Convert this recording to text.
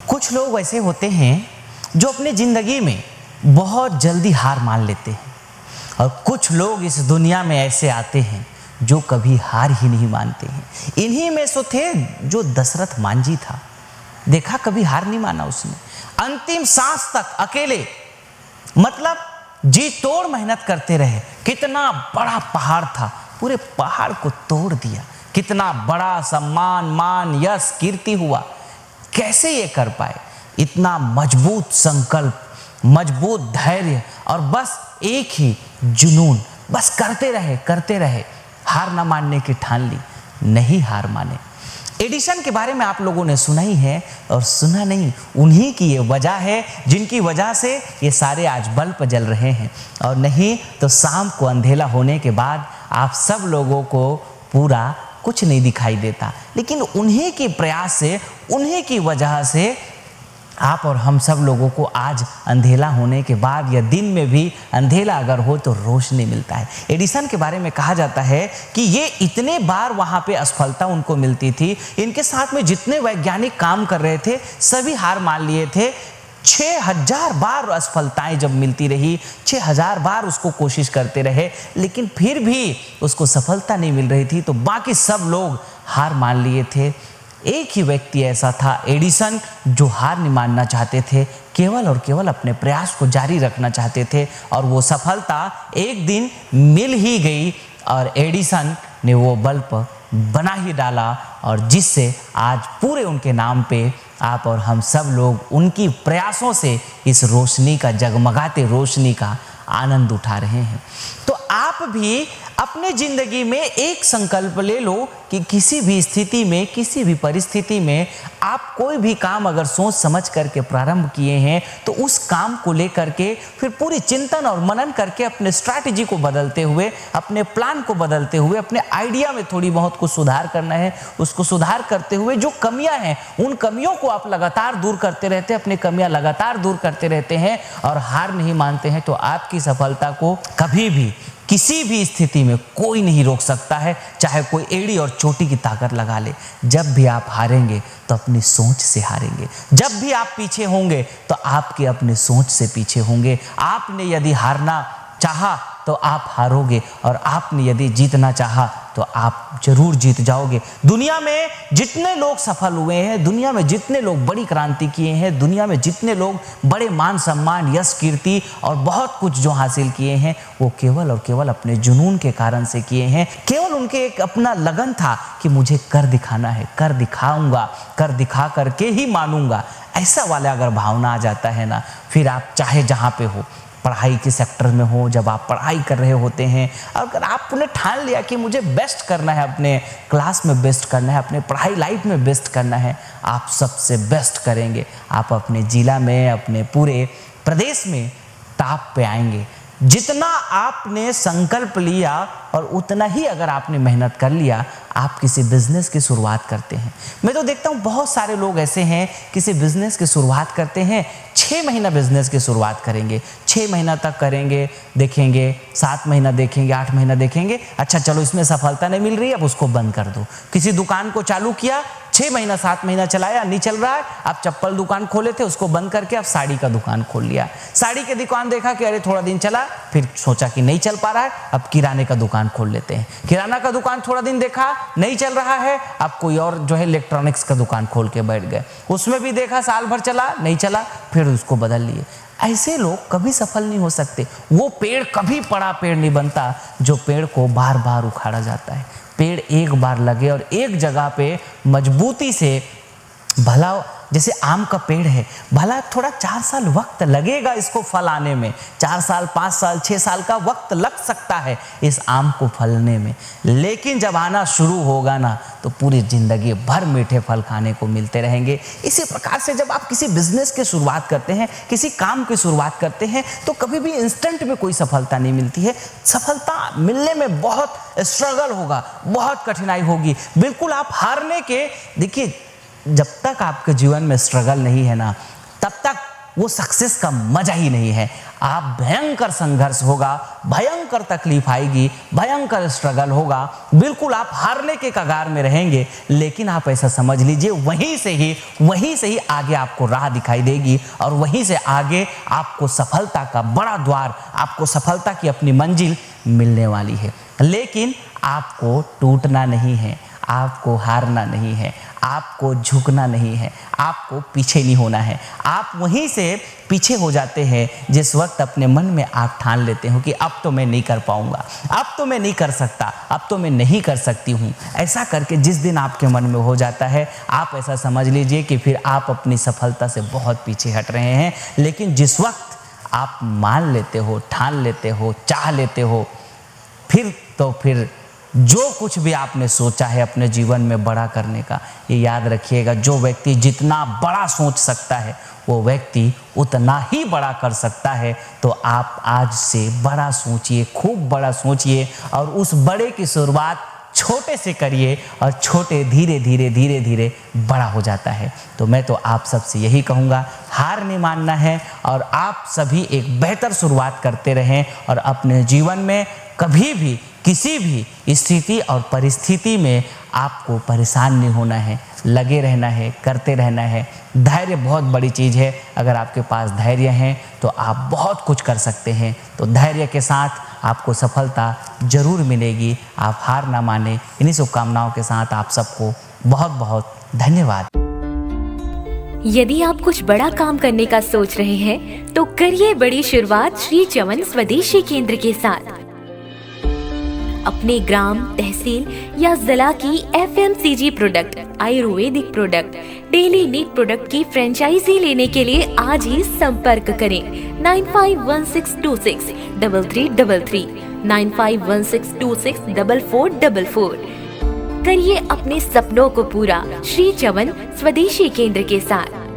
कुछ लोग ऐसे होते हैं जो अपनी ज़िंदगी में बहुत जल्दी हार मान लेते हैं और कुछ लोग इस दुनिया में ऐसे आते हैं जो कभी हार ही नहीं मानते हैं। इन्हीं में से थे जो दशरथ मांझी था। देखा, कभी हार नहीं माना उसने। अंतिम सांस तक अकेले, मतलब जी तोड़ मेहनत करते रहे। कितना बड़ा पहाड़ था, पूरे पहाड़ को तोड़ दिया। कितना बड़ा सम्मान, मान, यश, कीर्ति हुआ। कैसे ये कर पाए? इतना मजबूत संकल्प, मजबूत धैर्य और बस एक ही जुनून, बस करते रहे, हार ना मानने की ठान ली, नहीं हार माने। एडिसन के बारे में आप लोगों ने सुना ही है, और सुना नहीं, उन्हीं की ये वजह है जिनकी वजह से ये सारे आज बल्ब जल रहे हैं। और नहीं तो शाम को अंधेला होने के बाद आप सब लोगों को पूरा कुछ नहीं दिखाई देता, लेकिन उन्हीं के प्रयास से, उन्हीं की वजह से आप और हम सब लोगों को आज अंधेला होने के बाद या दिन में भी अंधेला अगर हो तो रोशनी मिलता है। एडिसन के बारे में कहा जाता है कि ये इतने बार वहाँ पे असफलता उनको मिलती थी, इनके साथ में जितने वैज्ञानिक काम कर रहे थे सभी हार मान लिए थे। 6000 बार असफलताएं जब मिलती रही, 6000 बार उसको कोशिश करते रहे, लेकिन फिर भी उसको सफलता नहीं मिल रही थी, तो बाकी सब लोग हार मान लिए थे। एक ही व्यक्ति ऐसा था, एडिसन, जो हार नहीं मानना चाहते थे, केवल और केवल अपने प्रयास को जारी रखना चाहते थे। और वो सफलता एक दिन मिल ही गई और एडिसन ने वो बल्ब बना ही डाला, और जिससे आज पूरे उनके नाम पे आप और हम सब लोग उनकी प्रयासों से इस रोशनी का, जगमगाते रोशनी का आनंद उठा रहे हैं। तो आप भी अपने जिंदगी में एक संकल्प ले लो कि किसी भी स्थिति में, किसी भी परिस्थिति में आप कोई भी काम अगर सोच समझ करके प्रारंभ किए हैं तो उस काम को लेकर के फिर पूरी चिंतन और मनन करके अपने स्ट्रैटेजी को बदलते हुए, अपने प्लान को बदलते हुए, अपने आइडिया में थोड़ी बहुत कुछ सुधार करना है, उसको सुधार करते हुए जो कमियां हैं उन कमियों को आप लगातार दूर करते रहते हैं, अपनी कमियां लगातार दूर करते रहते हैं और हार नहीं मानते हैं, तो आपकी सफलता को कभी भी किसी भी स्थिति में कोई नहीं रोक सकता है, चाहे कोई एड़ी और चोटी की ताकत लगा ले। जब भी आप हारेंगे तो अपनी सोच से हारेंगे, जब भी आप पीछे होंगे तो आपके अपने सोच से पीछे होंगे। आपने यदि हारना चाहा तो आप हारोगे, और आपने यदि जीतना चाहा तो आप जरूर जीत जाओगे। दुनिया में जितने लोग सफल हुए हैं, दुनिया में जितने लोग बड़ी क्रांति किए हैं, दुनिया में जितने लोग बड़े मान सम्मान, यश, कीर्ति और बहुत कुछ जो हासिल किए हैं, वो केवल और केवल अपने जुनून के कारण से किए हैं। केवल उनके एक अपना लगन था कि मुझे कर दिखाना है, कर दिखाऊंगा, कर दिखा करके ही मानूंगा। ऐसा वाला अगर भावना आ जाता है ना, फिर आप चाहे जहाँ पे हो, पढ़ाई के सेक्टर में हो, जब आप पढ़ाई कर रहे होते हैं, अगर आपने ठान लिया कि मुझे बेस्ट करना है, अपने क्लास में बेस्ट करना है, अपने पढ़ाई लाइफ में बेस्ट करना है, आप सबसे बेस्ट करेंगे। आप अपने जिला में, अपने पूरे प्रदेश में टॉप पे आएंगे। जितना आपने संकल्प लिया और उतना ही अगर आपने मेहनत कर लिया, आप किसी बिजनेस की शुरुआत करते हैं। मैं तो देखता हूँ बहुत सारे लोग ऐसे हैं, किसी बिजनेस की शुरुआत करते हैं, 6 महीना बिजनेस की शुरुआत करेंगे, 6 महीना तक करेंगे, देखेंगे, 7 महीना देखेंगे, 8 महीना देखेंगे, अच्छा चलो इसमें सफलता नहीं मिल रही, अब उसको बंद कर दो। किसी दुकान को चालू किया, 6 महीना 7 महीना चलाया, नहीं चल रहा है, आप चप्पल दुकान खोले थे, उसको बंद करके आप साड़ी का दुकान खोल लिया। साड़ी की दुकान देखा कि अरे थोड़ा दिन चला, फिर सोचा कि नहीं चल पा रहा है, अब किराने का दुकान खोल लेते हैं। किराना का दुकान थोड़ा दिन देखा, नहीं चल रहा है, अब कोई और जो है इलेक्ट्रॉनिक्स का दुकान खोल के बैठ गए। उसमें भी देखा, साल भर चला, नहीं चला, फिर उसको बदल लिए। ऐसे लोग कभी सफल नहीं हो सकते। वो पेड़ कभी बड़ा पेड़ नहीं बनता जो पेड़ को बार बार उखाड़ा जाता है। पेड़ एक बार लगे और एक जगह पे मजबूती से, भला जैसे आम का पेड़ है, भला थोड़ा 4 साल वक्त लगेगा इसको फल आने में, 4 साल, 5 साल, 6 साल का वक्त लग सकता है इस आम को फलने में, लेकिन जब आना शुरू होगा ना तो पूरी जिंदगी भर मीठे फल खाने को मिलते रहेंगे। इसी प्रकार से जब आप किसी बिजनेस की शुरुआत करते हैं, किसी काम की शुरुआत करते हैं, तो कभी भी इंस्टेंट में कोई सफलता नहीं मिलती है। सफलता मिलने में बहुत स्ट्रगल होगा, बहुत कठिनाई होगी। बिल्कुल आप हारने के, देखिए जब तक आपके जीवन में स्ट्रगल नहीं है ना, तब तक वो सक्सेस का मजा ही नहीं है। आप भयंकर संघर्ष होगा, भयंकर तकलीफ आएगी, भयंकर स्ट्रगल होगा, बिल्कुल आप हारने के कगार में रहेंगे। लेकिन आप ऐसा समझ लीजिए वहीं से ही आगे आपको राह दिखाई देगी और वहीं से आगे आपको सफलता का बड़ा द्वार, आपको सफलता की अपनी मंजिल मिलने वाली है। लेकिन आपको टूटना नहीं है, आपको हारना नहीं है, आपको झुकना नहीं है, आपको पीछे नहीं होना है। आप वहीं से पीछे हो जाते हैं जिस वक्त अपने मन में आप ठान लेते हो कि अब तो मैं नहीं कर पाऊंगा, अब तो मैं नहीं कर सकता, अब तो मैं नहीं कर सकती हूँ। ऐसा करके जिस दिन आपके मन में हो जाता है, आप ऐसा समझ लीजिए कि फिर आप अपनी सफलता से बहुत पीछे हट रहे हैं। लेकिन जिस वक्त आप मान लेते हो, ठान लेते हो, चाह लेते हो, फिर जो कुछ भी आपने सोचा है अपने जीवन में बड़ा करने का, ये याद रखिएगा, जो व्यक्ति जितना बड़ा सोच सकता है वो व्यक्ति उतना ही बड़ा कर सकता है। तो आप आज से बड़ा सोचिए, खूब बड़ा सोचिए और उस बड़े की शुरुआत छोटे से करिए और छोटे धीरे धीरे बड़ा हो जाता है। तो मैं तो आप सबसे यही कहूँगा, हार नहीं मानना है और आप सभी एक बेहतर शुरुआत करते रहें और अपने जीवन में कभी भी किसी भी स्थिति और परिस्थिति में आपको परेशान नहीं होना है, लगे रहना है, करते रहना है। धैर्य बहुत बड़ी चीज़ है। अगर आपके पास धैर्य है तो आप बहुत कुछ कर सकते हैं। तो धैर्य के साथ आपको सफलता जरूर मिलेगी। आप हार ना माने। इन्हीं शुभकामनाओं के साथ आप सबको बहुत बहुत धन्यवाद। यदि आप कुछ बड़ा काम करने का सोच रहे हैं तो करिए बड़ी शुरुआत श्री चमन स्वदेशी केंद्र के साथ। अपने ग्राम, तहसील या जिला की FMCG product, Ayurvedic product, daily need product की फ्रेंचाइजी लेने के लिए आज ही संपर्क करें 9516263333, 9516264444। करिए अपने सपनों को पूरा श्री चमन स्वदेशी केंद्र के साथ।